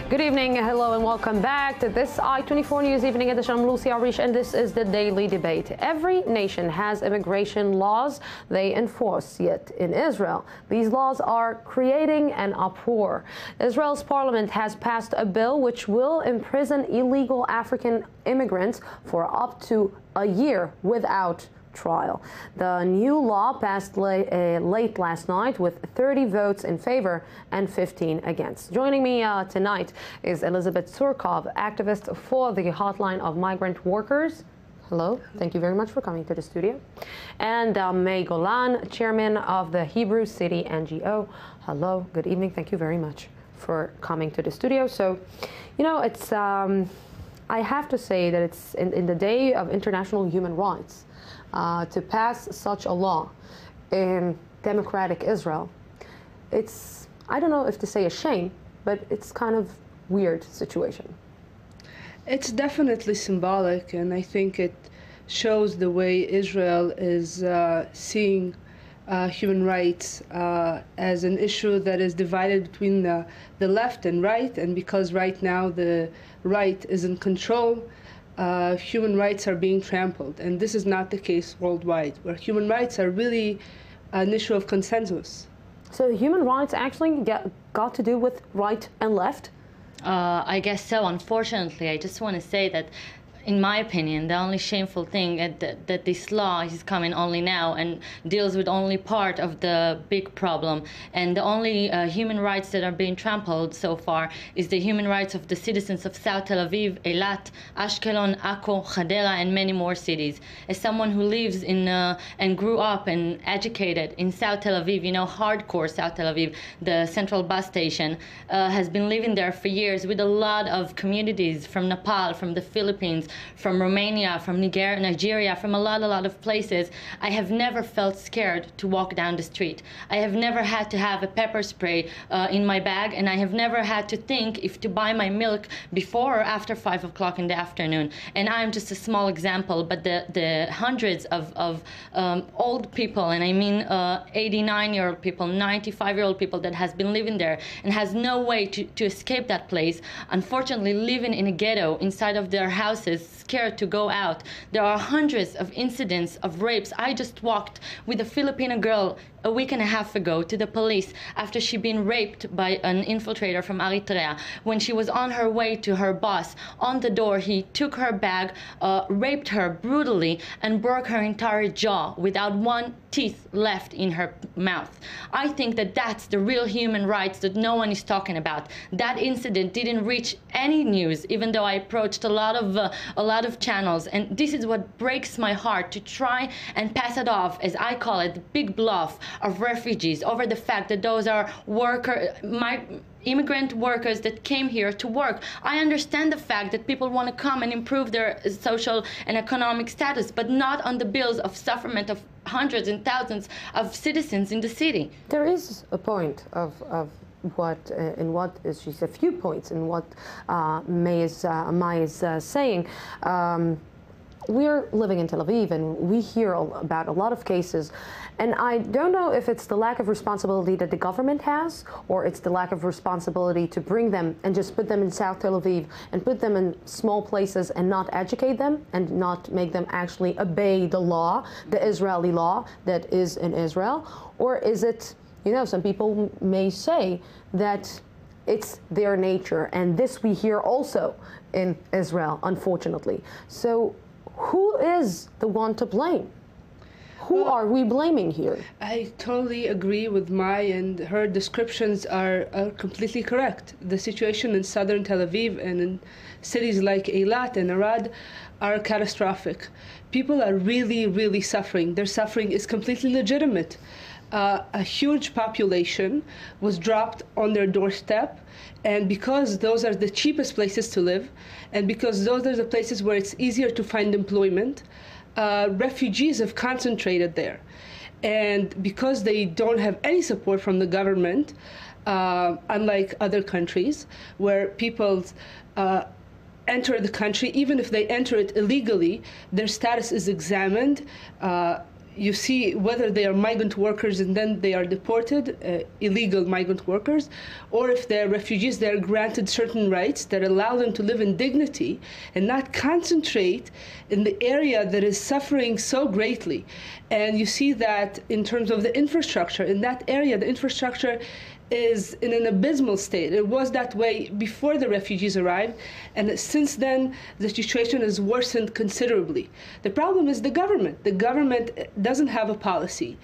Good evening, hello and welcome back to this I24 News Evening Edition. I'm Lucy Arish and this is the Daily Debate. Every nation has immigration laws they enforce, yet in Israel, these laws are creating an uproar. Israel's parliament has passed a bill which will imprison illegal African immigrants for up to a year without trial. The new law passed late last night with 30 votes in favor and 15 against. Joining me tonight is Elizabeth Tsurkov, activist for the Hotline of Migrant Workers. Hello, thank you very much for coming to the studio. And May Golan, chairman of the Hebrew City NGO. Hello, good evening. Thank you very much for coming to the studio. So, you know, it's I have to say that it's in the day of international human rights. To pass such a law in democratic Israel, it's, I don't know if to say a shame, but it's kind of weird situation. It's definitely symbolic, and I think it shows the way Israel is seeing human rights as an issue that is divided between the left and right, and because right now the right is in control, human rights are being trampled, and this is not the case worldwide, where human rights are really an issue of consensus. So human rights actually got to do with right and left? I guess so. Unfortunately, I just want to say that, in my opinion, the only shameful thing that this law is coming only now and deals with only part of the big problem. And the only human rights that are being trampled so far is the human rights of the citizens of South Tel Aviv, Eilat, Ashkelon, Akko, Hadera, and many more cities. As someone who lives in and grew up and educated in South Tel Aviv, you know, hardcore South Tel Aviv, the central bus station, has been living there for years with a lot of communities from Nepal, from the Philippines, from Romania, from Nigeria, from a lot of places. I have never felt scared to walk down the street. I have never had to have a pepper spray in my bag, and I have never had to think if to buy my milk before or after 5 o'clock in the afternoon. And I'm just a small example, but the hundreds of old people, and I mean 89-year-old people, 95-year-old people that has been living there and has no way to escape that place, unfortunately living in a ghetto inside of their houses, scared to go out. There are hundreds of incidents of rapes. I just walked with a Filipino girl a week and a half ago to the police after she'd been raped by an infiltrator from Eritrea. When she was on her way to her boss, on the door he took her bag, raped her brutally, and broke her entire jaw without one teeth left in her mouth. I think that that's the real human rights that no one is talking about. That incident didn't reach any news, even though I approached a lot of channels, and this is what breaks my heart, to try and pass it off, as I call it, the big bluff of refugees over the fact that those are immigrant workers that came here to work. I understand the fact that people want to come and improve their social and economic status, but not on the bills of sufferment of hundreds and thousands of citizens in the city. There is a point of what she's a few points in what May is saying. We're living in Tel Aviv and we hear about a lot of cases, and I don't know if it's the lack of responsibility that the government has, or it's the lack of responsibility to bring them and just put them in South Tel Aviv and put them in small places and not educate them and not make them actually obey the law, the Israeli law that is in Israel. Or is it, you know, some people may say that it's their nature, and this we hear also in Israel, unfortunately. So who is the one to blame? Who are we blaming here? I totally agree with Mai, and her descriptions are completely correct. The situation in southern Tel Aviv and in cities like Eilat and Arad are catastrophic. People are really suffering. Their suffering is completely legitimate. A huge population was dropped on their doorstep, and because those are the cheapest places to live, and because those are the places where it's easier to find employment, refugees have concentrated there. And because they don't have any support from the government, unlike other countries where people enter the country, even if they enter it illegally, their status is examined. you see whether they are migrant workers and then they are deported, illegal migrant workers, or if they're refugees, they're granted certain rights that allow them to live in dignity and not concentrate in the area that is suffering so greatly. And you see that in terms of the infrastructure. In that area, the infrastructure is in an abysmal state. It was that way before the refugees arrived, and since then the situation has worsened considerably. The problem is the government. The government doesn't have a policy.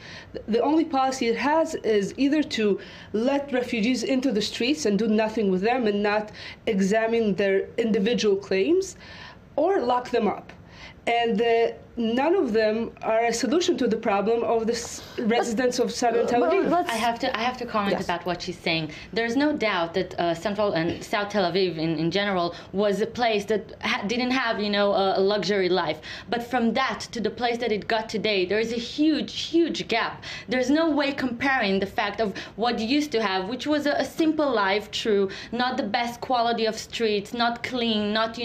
The only policy it has is either to let refugees into the streets and do nothing with them and not examine their individual claims, or lock them up. And none of them are a solution to the problem of the residents of southern Tel Aviv. I have to comment about what she's saying. There's no doubt that Central and South Tel Aviv in general was a place that didn't have, a luxury life. But from that to the place that it got today, there is a huge gap. There's no way comparing the fact of what you used to have, which was a simple life, true, not the best quality of streets, not clean, not,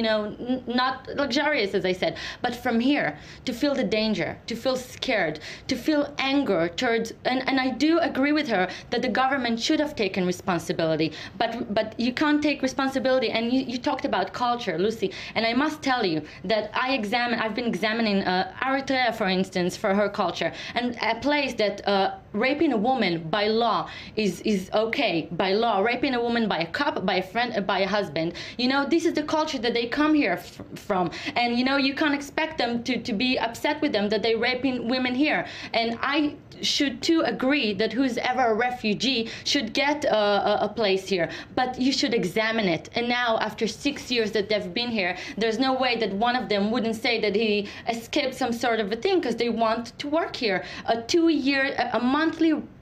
not luxurious, as I said. But from here, to feel the danger, to feel scared, to feel anger towards, and I do agree with her that the government should have taken responsibility, but you can't take responsibility. And you talked about culture, Lucy, and I must tell you that I've been examining Eritrea, for instance, for her culture, and a place that raping a woman by law is okay, by law, raping a woman by a cop, by a friend, by a husband, this is the culture that they come here from, and you can't expect them to be upset with them that they're raping women here. And I should too agree that who's ever a refugee should get a place here, but you should examine it. And now, after 6 years that they've been here, there's no way that one of them wouldn't say that he escaped some sort of a thing because they want to work here.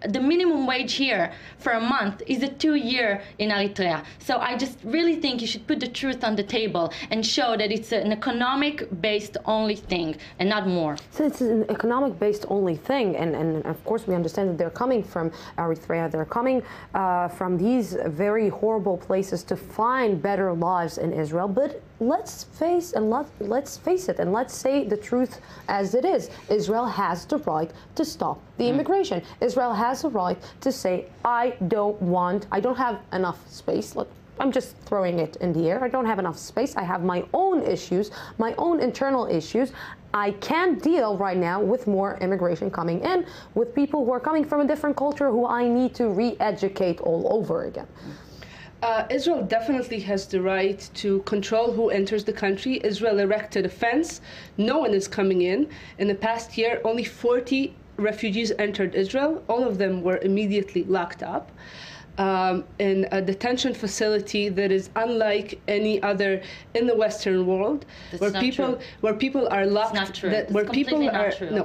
The minimum wage here for a month is a 2-year in Eritrea. So I just really think you should put the truth on the table and show that it's an economic-based only thing and not more. So it's an economic-based only thing, and of course we understand that they're coming from Eritrea. They're coming from these very horrible places to find better lives in Israel. But let's face it and let's say the truth as it is. Israel has the right to stop the immigration. Israel has a right to say, I don't have enough space. I'm just throwing it in the air. I don't have enough space. I have my own issues, my own internal issues. I can't deal right now with more immigration coming in, with people who are coming from a different culture who I need to re-educate all over again. Israel definitely has the right to control who enters the country. Israel erected a fence. No one is coming in. In the past year, only 40 refugees entered Israel. All of them were immediately locked up in a detention facility that is unlike any other in the Western world, where people are locked. It's not true.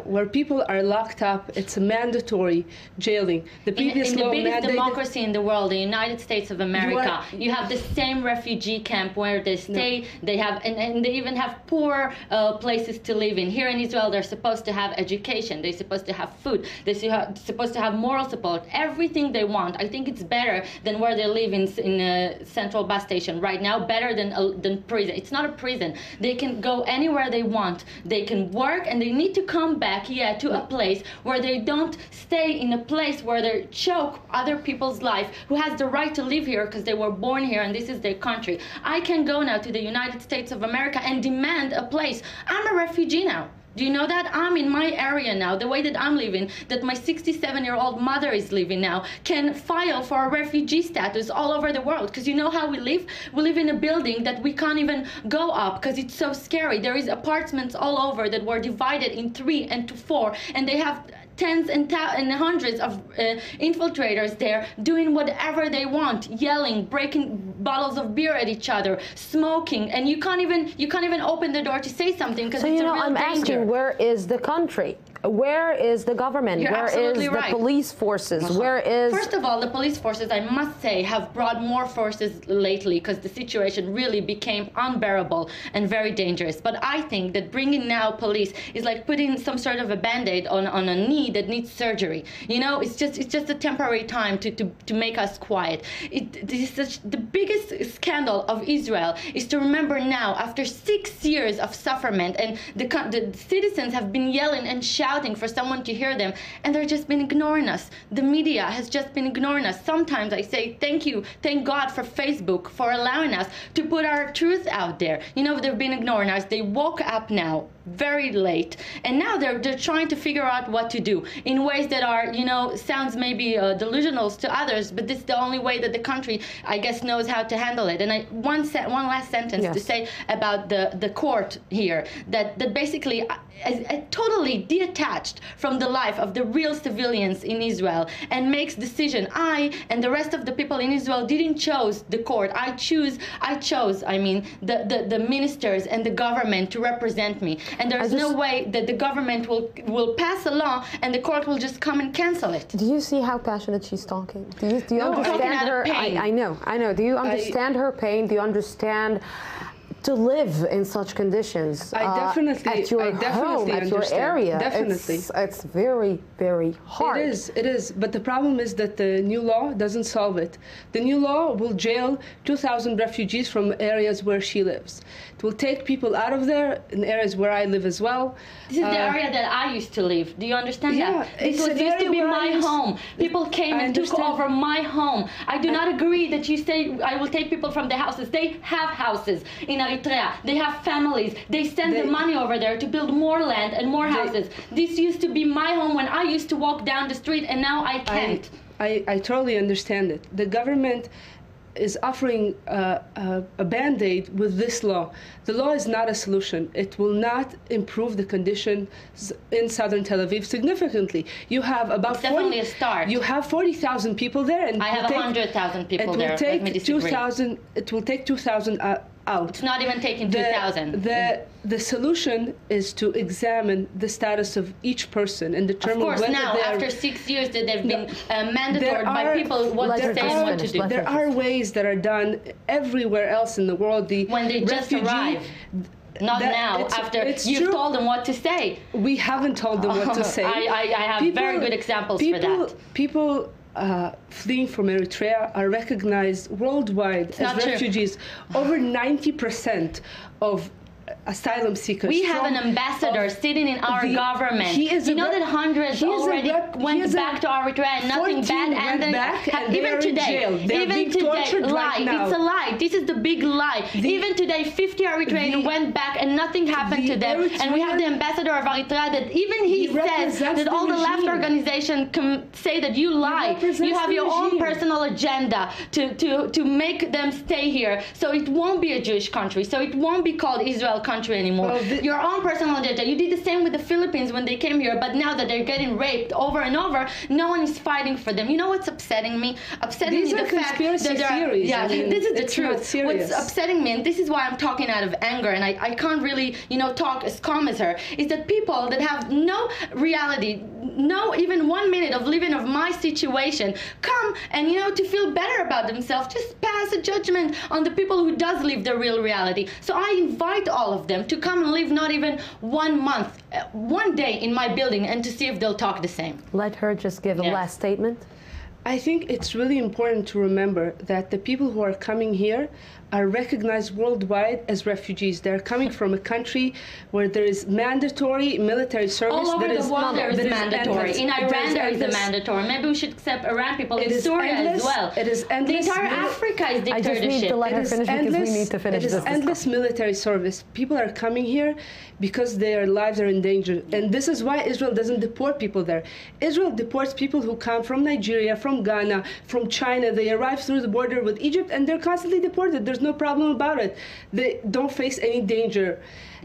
Where people are locked up. It's a mandatory jailing. The previous law in the biggest mandated democracy in the world, the United States of America, you have the same refugee camp where they stay. They have, and they even have poor places to live in. Here in Israel, they're supposed to have education. They're supposed to have food. They're supposed to have moral support. Everything they want. I think it's better than where they live in a central bus station right now. Better than prison. It's not a prison. They can go anywhere they want. They can work, and they need to come back, to a place where they don't stay in a place where they choke other people's life who has the right to live here because they were born here and this is their country. I can go now to the United States of America and demand a place. I'm a refugee now. Do you know that? I'm in my area now, the way that I'm living, that my 67-year-old mother is living now, can file for a refugee status all over the world. Because you know how we live? We live in a building that we can't even go up because it's so scary. There is apartments all over that were divided in 3 and to 4, and they have tens and hundreds of infiltrators there doing whatever they want, yelling, breaking bottles of beer at each other, smoking, and you can't even open the door to say something because it's a real I'm danger. Asking, where is the country? Where is the government? You're where is the police forces? Where is... First of all, the police forces, I must say, have brought more forces lately because the situation really became unbearable and very dangerous. But I think that bringing now police is like putting some sort of a Band-Aid on a knee knee that needs surgery. You know, it's just a temporary time to make us quiet. This is the biggest scandal of Israel is to remember now, after 6 years of sufferment, and the citizens have been yelling and shouting for someone to hear them, and they've just been ignoring us. The media has just been ignoring us. Sometimes I say thank God for Facebook for allowing us to put our truth out there. You know, they've been ignoring us. They woke up now very late, and now they're trying to figure out what to do in ways that are, you know, sounds maybe delusional to others, but this is the only way that the country, I guess, knows how to handle it. And one last sentence to say about the court here, that basically is totally detached from the life of the real civilians in Israel and makes decision. I and the rest of the people in Israel didn't choose the court. I chose the ministers and the government to represent me. And there's no way that the government will pass a law and the court will just come and cancel it. Do you see how passionate she's talking? Do you understand her? Pain. I know. Do you understand her pain? Do you understand to live in such conditions? I definitely at your home, at your area. Definitely. It's very, very hard. It is. But the problem is that the new law doesn't solve it. The new law will jail 2,000 refugees from areas where she lives. It will take people out of there in areas where I live as well. This is the area that I used to live. Do you understand that? This used to be my home. People came and took over my home. I do not agree that you say I will take people from the houses. They have houses in Eritrea. They have families. They send the money over there to build more land and more houses. This used to be my home when I used to walk down the street, and now I can't. I totally understand it. The government is offering a band-aid with this law. The law is not a solution. It will not improve the conditions in southern Tel Aviv significantly. You have about it's definitely a start. You have 40,000 people there, and I have 100,000 people there. Let me disagree. It will take 2,000 out. It's not even taking 2,000. The solution is to examine the status of each person and determine whether now, after 6 years that they've been mandatory by people what to say and what to do. There are ways that are done everywhere else in the world. When they just arrive. Not now, after you've told them what to say. We haven't told them what to say. I have very good examples for that. People fleeing from Eritrea are recognized worldwide as refugees. Over 90% of asylum seekers. We have an ambassador sitting in our government. You know that hundreds already went back to Eritrea and nothing bad happened. Even today, lie. It's a lie. This is the big lie. Even today, 50 Eritreans went back and nothing happened to them. And we have the ambassador of Eritrea that even he says that all the left organizations can say that you lie. You have your own personal agenda to make them stay here. So it won't be a Jewish country. So it won't be called Israel country anymore. Your own personal agenda. You did the same with the Philippines when they came here, but now that they're getting raped over and over, no one is fighting for them. You know what's upsetting me? Upsetting me the fact that there are, this is the truth. What's upsetting me, and this is why I'm talking out of anger, and I can't really, talk as calm as her, is that people that have no reality, no even 1 minute of living of my situation, come and to feel better about themselves, just pass a judgment on the people who does live the real reality. So I invite all of them to come and live not even 1 month, 1 day in my building, and to see if they'll talk the same. Let her just give a last statement. I think it's really important to remember that the people who are coming here are recognized worldwide as refugees. They're coming from a country where there is mandatory military service. All over the world there is mandatory. In Iran there is a mandatory. Maybe we should accept Iran people in Syria as well. It is endless. The entire Africa is dictatorship. I just need to let her finish because we need to finish this. It is endless military service. People are coming here because their lives are in danger. And this is why Israel doesn't deport people there. Israel deports people who come from Nigeria, from Ghana, from China. They arrive through the border with Egypt and they're constantly deported. There's no problem about it. They don't face any danger.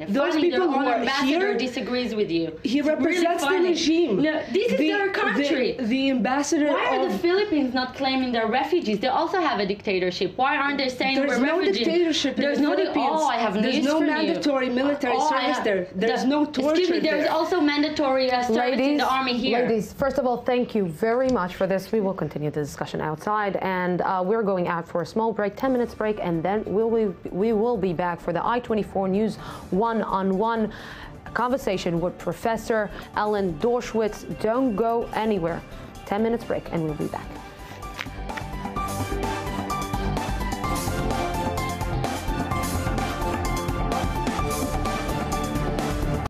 Those people who are here disagrees with you. He represents the regime. No, this is their country. The ambassador. Why are the Philippines not claiming they're refugees? They also have a dictatorship. Why aren't they saying we're refugees? There's no dictatorship in the Philippines. I have news for you. There's no mandatory military service there. There's no torture. Excuse me, there's also mandatory service in the army here. Ladies, first of all, thank you very much for this. We will continue the discussion outside, and we're going out for a small break, 10 minutes break, and then we will be back for the I24 News one-on-one. a conversation with Professor Ellen Dershowitz. Don't go anywhere. 10 minutes break and we'll be back.